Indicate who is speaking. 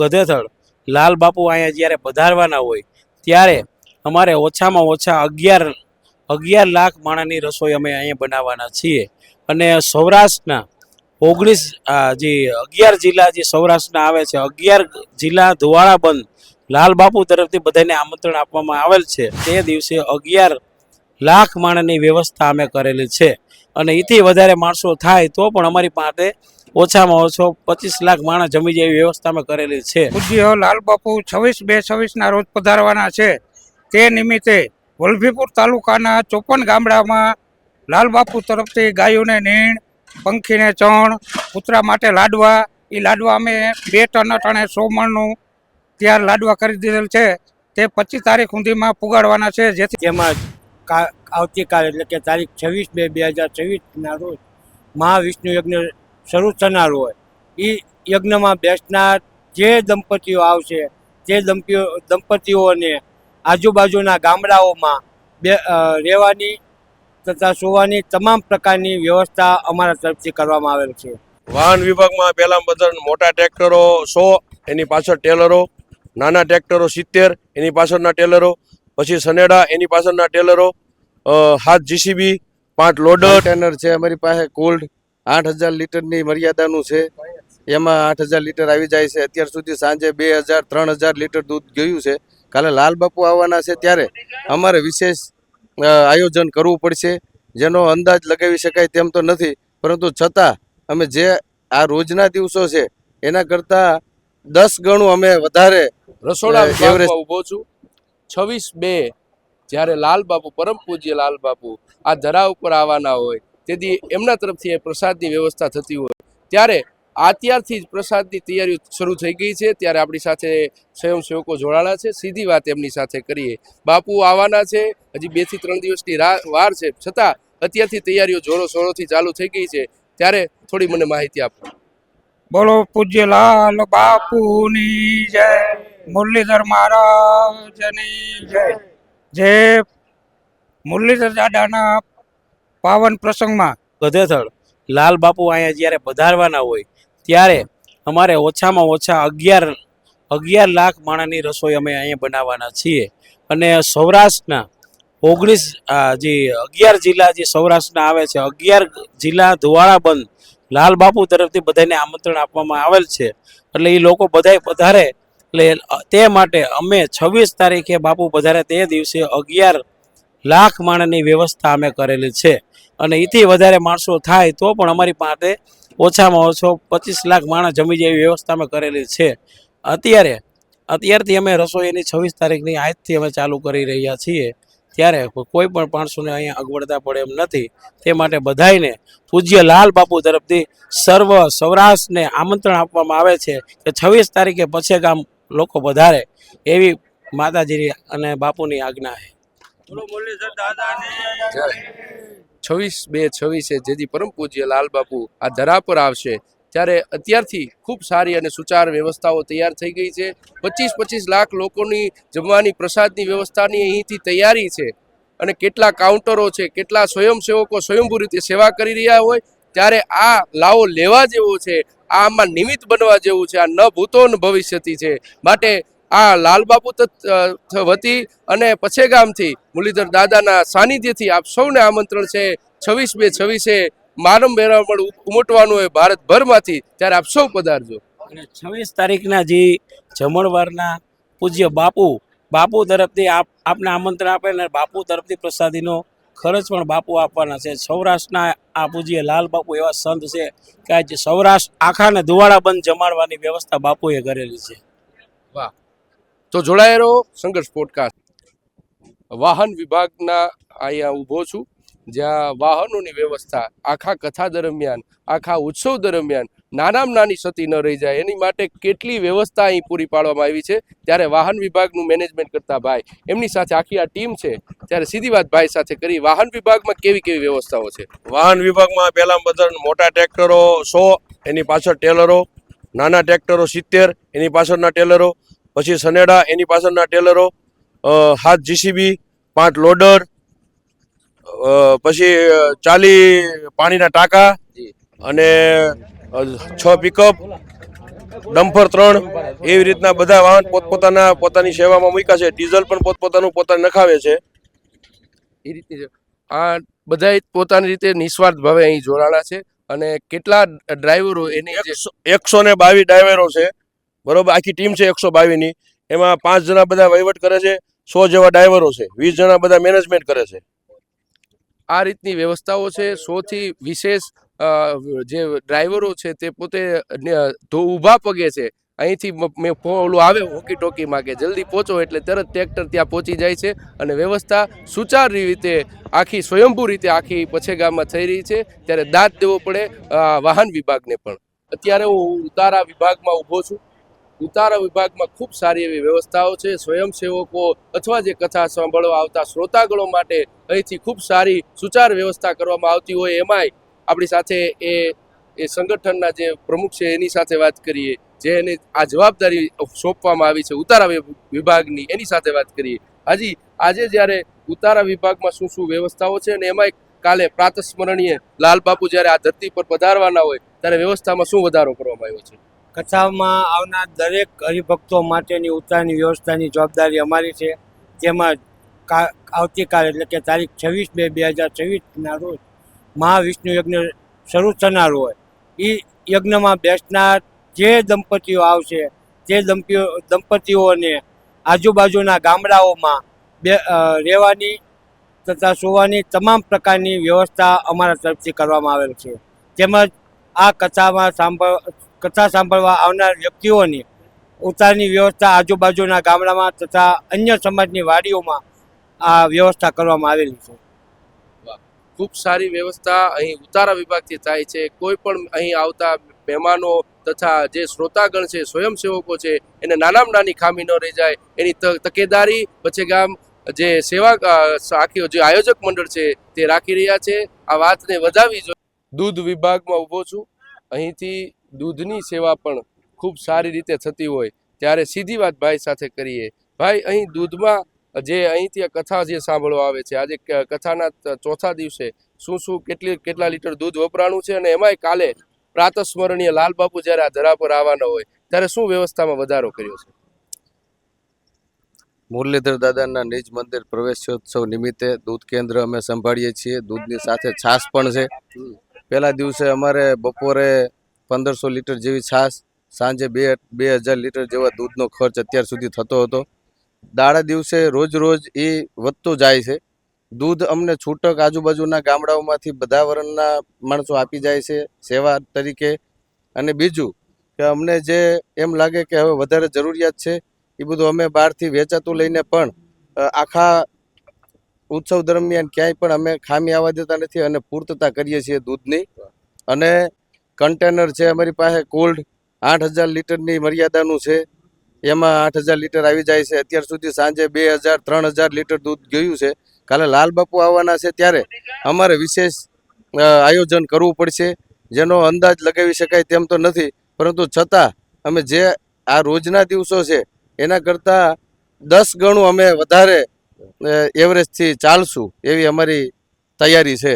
Speaker 1: ગધેથળ લાલ બાપુ અહીંયા જ્યારે પધારવાના હોય ત્યારે અમારે ઓછામાં ઓછા 11 લાખ માણસની રસોઈ અમે અહીંયા બનાવવાના છીએ અને સૌરાષ્ટ્રના 11 જિલ્લા જે સૌરાષ્ટ્રના આવે છે 11 જિલ્લા ધુવાળા બંધ લાલ બાપુ તરફથી બધાને આમંત્રણ આપવામાં આવેલ છે। તે દિવસે 11 લાખ માણસની વ્યવસ્થા અમે કરેલી છે અને એથી વધારે માણસો થાય તો પણ અમારી પાસે ઓછામાં ઓછો 25 લાખ માણસ જમી જાય એવી વ્યવસ્થા અમે કરેલી છે।
Speaker 2: પૂજ્ય લાલ બાપુ 26/2/26 ના રોજ પધારવાના છે। તે નિમિત્તે વલભીપુર તાલુકાના 54 ગામડામાં લાલ બાપુ તરફથી ગાયોને નીણ, પંખીને ચણ, કૂતરા માટે લાડવા, એ લાડવા અમે 2 ટન અટાણે 100 મણનું તૈયાર લાડવા કરી દીધેલ છે। તે 25 તારીખ સુધીમાં પુગાડવાના છે, જેથી
Speaker 3: જેમાં આવતીકાલ એટલે કે તારીખ 26/2/2026ના રોજ મહાવિષ્ણુ યજ્ઞ શરૂ થનાર હોય એ યજ્ઞમાં બેસનાર જે દંપતીઓ આવશે તે દંપતીઓને આજુબાજુના ગામડાઓમાં રહેવાની તથા સુવાની તમામ પ્રકારની વ્યવસ્થા અમારા તરફથી કરવામાં આવેલ છે।
Speaker 4: વાહન વિભાગમાં પહેલા બધા મોટા ટ્રેક્ટરો 100, એની પાછળ ટેલરો, નાના ટ્રેક્ટરો 70, એની પાછળના ટેલરો, પછી સનેડા એની પાછળના ટેલરો, 7 જીસીબી, 5 લોડર
Speaker 5: કન્ટેનર છે અમારી પાસે કુલ 8000 લીટરની મર્યાદાનું છે। એમાં 8000 લીટર આવી જાય છે। અત્યાર સુધી સાંજે 2000-3000 લીટર દૂધ ગયું છે। કાલે લાલ બાપુ આવવાના છે ત્યારે અમારે વિશેષ આયોજન કરવું પડશે, જેનો અંદાજ લગાવી શકાય તેમ તો નથી, પરંતુ છતાં અમે જે આ રોજના દિવસો છે એના કરતાં 10 ગણું અમે વધારે
Speaker 6: રસોડા વિભાગમાં ઊભો છું। 26/2 જ્યારે લાલ બાપુ, પરમ પૂજ્ય લાલ બાપુ આ ધરા ઉપર આવવાના હોય તેથી એમના તરફથી પ્રસાદની વ્યવસ્થા થતી હોય ત્યારે અત્યારથી જ પ્રસાદની તૈયારીઓ શરૂ થઈ ગઈ છે। ત્યારે આપણી સાથે સ્વયંસેવકો જોડાણા છે, સીધી વાત એમની સાથે કરીએ। બાપુ આવવાના છે, હજી 2 થી 3 દિવસની વાર છે, છતાં અત્યારથી તૈયારીઓ જોરો શોરોથી ચાલુ થઈ ગઈ છે, ત્યારે થોડી મને માહિતી આપો।
Speaker 2: બોલો પૂજ્ય લાલ બાપુની જય, મુરલીધર મહારાજની જય। જે મુરલીધર દાદાના પાવન પ્રસંગમાં
Speaker 1: ગધેથળ લાલ બાપુ અહીંયા જ્યારે પધારવાના હોય ત્યારે અમારે ઓછામાં ઓછા 11 લાખ માણસની રસોઈ અમે અહીંયા બનાવવાના છીએ અને સૌરાષ્ટ્રના 11 જિલ્લા જે સૌરાષ્ટ્રના આવે છે 11 જિલ્લા ધુવાળા બંધ લાલ બાપુ તરફથી બધાને આમંત્રણ આપવામાં આવેલ છે। એટલે એ લોકો બધાય પધારે એટલે તે માટે અમે 26 તારીખે બાપુ પધારે તે દિવસે 11 લાખ માણસની વ્યવસ્થા અમે કરેલી છે અને એથી વધારે માણસો થાય તો પણ અમારી પાસે ઓછામાં ઓછો 25 લાખ માણસ જમી જાય એવી વ્યવસ્થા અમે કરેલી છે। અત્યારથી અમે રસોઈની 26 તારીખની આજથી અમે ચાલુ કરી રહ્યા છીએ, ત્યારે કોઈ પણ માણસોને અહીંયા અગવડતા પડે એમ નથી। તે માટે બધાયને પૂજ્ય લાલ બાપુ તરફથી સર્વ સૌરાષ્ટ્રને આમંત્રણ આપવામાં આવે છે કે 26 તારીખે પછી ગામ લોકો વધારે એવી માતાજી અને બાપુની આજ્ઞા છે।
Speaker 6: 26/2/26 જેથી પરમ પૂજ્ય લાલ બાપુ આ ધરા પર આવશે ત્યારે અત્યારથી ખૂબ સારી અને સુચાર વ્યવસ્થાઓ તૈયાર થઈ ગઈ છે। 25 લાખ લોકોની જમવાની પ્રસાદની વ્યવસ્થાની અહીંથી તૈયારી છે અને કેટલા કાઉન્ટરો છે, કેટલા સ્વયંસેવકો સ્વયંભૂ રીતે સેવા કરી રહ્યા હોય ત્યારે આ લાવો લેવા જેવો છે, આમાં નિમિત્ત બનવા જેવું છે। આ ન ભૂતો ન ભવિષ્યથી છે, માટે આ લાલ બાપુ વતી અને પછેગામથી મુરલીધર દાદાના સાનિધ્યથી આપ સૌને આમંત્રણ છે। 26/2/26 માનવ મેળામણ ઉમટવાનું હોય ભારતભરમાંથી, ત્યારે આપ સૌ પધારજો।
Speaker 1: અને 26 તારીખના જે જમણવારના પૂજ્ય બાપુ તરફથી આપને આમંત્રણ આપે ને બાપુ તરફથી પ્રસાદીનો ખર્ચ પણ બાપુ આપવાના છે। સૌરાષ્ટ્રના આ પૂજ્ય લાલ બાપુ એવા સંત છે કે આજે સૌરાષ્ટ્ર આખાને ધુવાળા બંધ જમાડવાની વ્યવસ્થા બાપુએ કરેલી છે।
Speaker 6: વાહ! તો જોડાયેલો રહો સંઘર્ષ પોડકાસ્ટ। વાહન વિભાગના અહીંયા ઊભો છું, જ્યાં વાહનોની વ્યવસ્થા આખા કથા દરમિયાન, આખા ઉત્સવ દરમિયાન નાનામાં નાની સતી ન રહી જાય એની માટે કેટલી વ્યવસ્થા અહીં પૂરી પાડવામાં આવી છે। ત્યારે વાહન વિભાગનું મેનેજમેન્ટ કરતા ભાઈ, એમની સાથે આખી આ ટીમ છે, ત્યારે સીધી વાત ભાઈ સાથે કરી। વાહન વિભાગમાં કેવી વ્યવસ્થાઓ છે?
Speaker 4: વાહન વિભાગમાં પહેલા બધા મોટા ટ્રેક્ટરો 100, એની પાછળ ટેલરો, નાના ટ્રેક્ટરો 70, એની પાછળના ટેલરો, પછી સનેડા એની પાછળના ટેલરો, 7 જીસીબી, 5 લોડર, પછી 40 પાણીના ટાંકા અને 6 પિકઅપ, ડમ્પર 3 એવી રીતના બધા વાહન પોતાની સેવામાં મૂક્યા છે. ડીઝલ પણ પોતાનું નખાવે છે.
Speaker 6: એ રીતની છે. આ બધા પોતાની રીતે નિસ્વાર્થ ભાવે અહીં જોડાણા છે અને કેટલા ડ્રાઈવરો એની જે
Speaker 4: 122 ડ્રાઈવરો છે, બરોબર. આખી ટીમ છે 122 ની. એમાં 5 જણા બધા વહીવટ કરે છે, 100 જેવા ડ્રાઈવરો છે, 20 જણા બધા મેનેજમેન્ટ કરે છે.
Speaker 6: આ રીતની વ્યવસ્થાઓ છે. 100 થી વિશેષ જે ડ્રાઈવરો છે તે પોતે ઊભા પગે છે. અહીંથી મેં ઓલું આવે હોકી ટોકીમાં કે જલ્દી પહોંચો એટલે તરત ટ્રેક્ટર ત્યાં પહોંચી જાય છે અને વ્યવસ્થા સુચારુ રીતે આખી સ્વયંભૂ રીતે આખી પછેગામમાં થઈ રહી છે. ત્યારે દાદ દેવો પડે વાહન વિભાગને પણ. અત્યારે હું ઉતારા વિભાગમાં ઊભો છું. ઉતારા વિભાગમાં ખૂબ સારી એવી વ્યવસ્થાઓ છે. સ્વયંસેવકો અથવા જે કથા સાંભળવા આવતા શ્રોતાગણો માટે અહીંથી ખૂબ સારી સુચાર વ્યવસ્થા કરવામાં આવતી હોય. એમાંય આપણી સાથે એ સંગઠનના જે પ્રમુખ છે એની સાથે વાત કરીએ, જે એને આ જવાબદારી સોંપવામાં આવી છે ઉતારા વિભાગની, એની સાથે વાત કરીએ. હાજી, આજે જ્યારે ઉતારા વિભાગમાં શું શું વ્યવસ્થાઓ છે અને એમાંય કાલે પ્રાતસ્મરણીય લાલ બાપુ જ્યારે આ ધરતી પર પધારવાના હોય ત્યારે વ્યવસ્થામાં શું વધારો કરવામાં આવ્યો છે?
Speaker 3: કથામાં આવનાર દરેક હરિભક્તો માટેની ઉતારની વ્યવસ્થાની જવાબદારી અમારી છે. જેમાં આવતીકાલ એટલે કે તારીખ 26/2/2026ના રોજ મહાવિષ્ણુ યજ્ઞ શરૂ થનાર હોય. એ યજ્ઞમાં બેસનાર જે દંપતીઓ આવશે તે દંપતીઓને આજુબાજુના ગામડાઓમાં રહેવાની તથા સુવાની તમામ પ્રકારની વ્યવસ્થા અમારા તરફથી કરવામાં આવેલ છે. તેમજ આ કથા સાંભળવા આવનાર વ્યક્તિઓની ઉતારની વ્યવસ્થા આજુબાજુના ગામડામાં તથા અન્ય સમાજની વાડીઓમાં આ વ્યવસ્થા કરવામાં આવેલી છે.
Speaker 6: ખૂબ સારી વ્યવસ્થા અહીં ઉતારા વિભાગથી થાય છે. કોઈ પણ અહીં આવતા મહેમાનો તથા જે શ્રોતાગણ છે, સ્વયંસેવકો છે, એને નાનામાં નાની ખામી ન રહી જાય એની તકેદારી પછી ગામ જે સેવા આખી જે આયોજક મંડળ છે તે રાખી રહ્યા છે. આ વાતને વધાવી જોઈએ. દૂધ વિભાગમાં ઊભો છું. અહીંથી દૂધની સેવા પણ ખૂબ સારી રીતે થતી હોય ત્યારે સીધી વાત ભાઈ સાથે કરીએ. ભાઈ, અહીં દૂધમાં જે અહીંથી કથા જે સાંભળવા આવે છે, આજે કથાના ચોથા દિવસે શું કેટલા લીટર દૂધ વપરાણું છે અને એમાંય કાલે પ્રાતસ્મરણીય લાલ બાપુ જ્યારે આ ધરા પર આવવાના હોય ત્યારે શું વ્યવસ્થામાં વધારો કર્યો છે?
Speaker 5: મુરલીધર દાદાના નિજ મંદિર પ્રવેશોત્સવ નિમિત્તે દૂધ કેન્દ્ર અમે સંભાળીએ છીએ. દૂધની સાથે છાશ પણ છે. પહેલા દિવસે અમારે બપોરે 1500 લીટર જેવી છાશ, સાંજે 2000 લીટર જેવા દૂધનો ખર્ચ અત્યાર સુધી થતો હતો. દાડા દિવસે રોજ એ વધતું જાય છે. દૂધ અમને છૂટક આજુબાજુના ગામડાઓમાંથી બધા વર્ણના માણસો આપી જાય છે સેવા તરીકે. અને બીજું કે અમને જે એમ લાગે કે હવે વધારે જરૂરિયાત છે એ બધું અમે બહારથી વેચાતું લઈને પણ આખા ઉત્સવ દરમિયાન ક્યાંય પણ અમે ખામી આવવા દેતા નથી અને પૂર્તતા કરીએ છીએ દૂધની. અને કન્ટેનર છે અમારી પાસે કોલ્ડ 8000 લીટરની મર્યાદાનું છે. એમાં 8000 લીટર આવી જાય છે. અત્યાર સુધી સાંજે 2000-3000 લીટર દૂધ ગયું છે. કાલે લાલ બાપુ આવવાના છે ત્યારે અમારે વિશેષ આયોજન કરવું પડશે, જેનો અંદાજ લગાવી શકાય તેમ તો નથી, પરંતુ છતાં અમે જે આ રોજના દિવસો છે એના કરતાં 10 ગણું અમે વધારે એવરેજથી ચાલશું એવી અમારી તૈયારી છે.